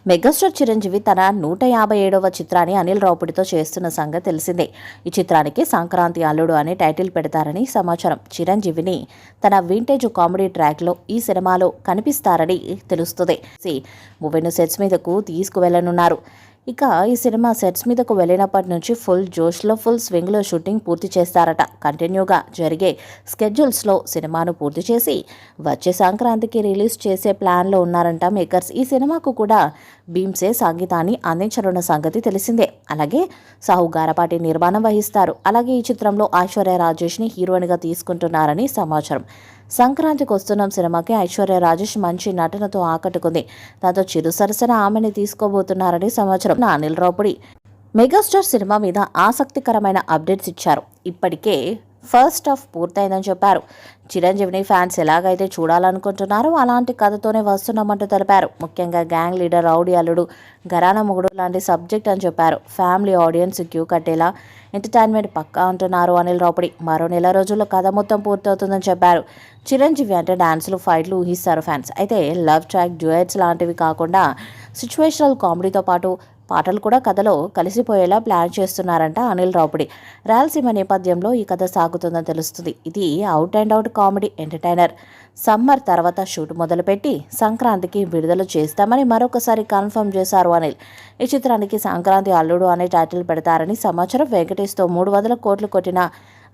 Megastar Chiranjeevi తన 157వ చిత్రాన్ని అనిల్ రావుపూడితో చేస్తున్న సంగతి తెలిసిందే. ఈ చిత్రానికి సంక్రాంతి అల్లుడు అనే టైటిల్ పెడతారని సమాచారం. చిరంజీవిని తన వింటేజ్ కామెడీ ట్రాక్లో ఈ సినిమాలో కనిపిస్తారని తెలుస్తుంది. మూవీను సెట్స్ మీదకు తీసుకువెళ్లనున్నారు. ఇక ఈ సినిమా సెట్స్ మీదకు వెళ్ళినప్పటి నుంచి ఫుల్ జోష్లో ఫుల్ స్వింగ్లో షూటింగ్ పూర్తి చేస్తారట. కంటిన్యూగా జరిగే స్కెడ్యూల్స్లో సినిమాను పూర్తి చేసి వచ్చే సంక్రాంతికి రిలీజ్ చేసే ప్లాన్లో ఉన్నారంట మేకర్స్. ఈ సినిమాకు కూడా భీమ్సే సంగీతాన్ని అందించనున్న సంగతి తెలిసిందే. అలాగే సాహు గారపాటి నిర్మాణం వహిస్తారు. అలాగే ఈ చిత్రంలో ఐశ్వర్య రాజేష్ని హీరోయిన్గా తీసుకుంటున్నారని సమాచారం. సంక్రాంతికి వస్తున్న సినిమాకి ఐశ్వర్య రాజేష్ మంచి నటనతో ఆకట్టుకుంది. దాంతో చిరు సరసన ఆమెని తీసుకోబోతున్నారని సమాచారం. అనిల్ రావుపూడి మెగాస్టార్ సినిమా మీద ఆసక్తికరమైన అప్డేట్స్ ఇచ్చారు. ఇప్పటికే ఫస్ట్ హాఫ్ పూర్తయిందని చెప్పారు. చిరంజీవిని ఫ్యాన్స్ ఎలాగైతే చూడాలనుకుంటున్నారో అలాంటి కథతోనే వస్తున్నామంటూ తెలిపారు. ముఖ్యంగా గ్యాంగ్ లీడర్, రౌడీ అల్లుడు, ఘరానా మొగుడు లాంటి సబ్జెక్ట్ అని చెప్పారు. ఫ్యామిలీ ఆడియన్స్ క్యూ కట్టేలా ఎంటర్టైన్మెంట్ పక్కా అంటున్నారు అనిల్ రావుపూడి. మరో నెల రోజుల్లో కథ మొత్తం పూర్తవుతుందని చెప్పారు. చిరంజీవి అంటే డాన్సులు, ఫైట్లు ఊహిస్తారు ఫ్యాన్స్. అయితే లవ్ ట్రాక్, డ్యూయట్స్ లాంటివి కాకుండా సిచ్యువేషనల్ కామెడీతో పాటు పాటలు కూడా కథలో కలిసిపోయేలా ప్లాన్ చేస్తున్నారంట అనిల్ రావుపూడి. రాయలసీమ నేపథ్యంలో ఈ కథ సాగుతుందని తెలుస్తుంది. ఇది out and out comedy entertainer. Summer తర్వాత షూట్ మొదలుపెట్టి సంక్రాంతికి విడుదల చేస్తామని మరొకసారి కన్ఫర్మ్ చేశారు అనిల్. ఈ చిత్రానికి సంక్రాంతి అల్లుడు అనే టైటిల్ పెడతారని సమాచారం. వెంకటేష్తో 300 కోట్లు కొట్టిన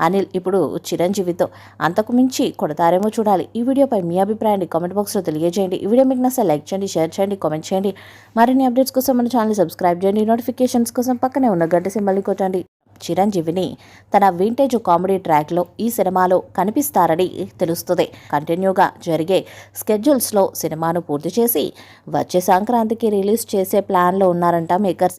అనిల్ ఇప్పుడు చిరంజీవితో అంతకు మించి కొడతారేమో చూడాలి. ఈ వీడియోపై మీ అభిప్రాయాన్ని కామెంట్ బాక్స్లో తెలియజేయండి. ఈ వీడియో మీకు నచ్చితే లైక్ చేయండి, షేర్ చేయండి, కామెంట్ చేయండి. మరిన్ని అప్డేట్స్ కోసం మన ఛానల్ సబ్స్క్రైబ్ చేయండి. నోటిఫికేషన్స్ కోసం పక్కనే ఉన్న గంట సింబల్ని కొట్టండి. చిరంజీవిని తన వింటేజ్ కామెడీ ట్రాక్లో ఈ సినిమాలో కనిపిస్తారని తెలుస్తుంది. కంటిన్యూగా జరిగే స్కెడ్యూల్స్లో సినిమాను పూర్తి చేసి వచ్చే సంక్రాంతికి రిలీజ్ చేసే ప్లాన్లో ఉన్నారంట మేకర్స్.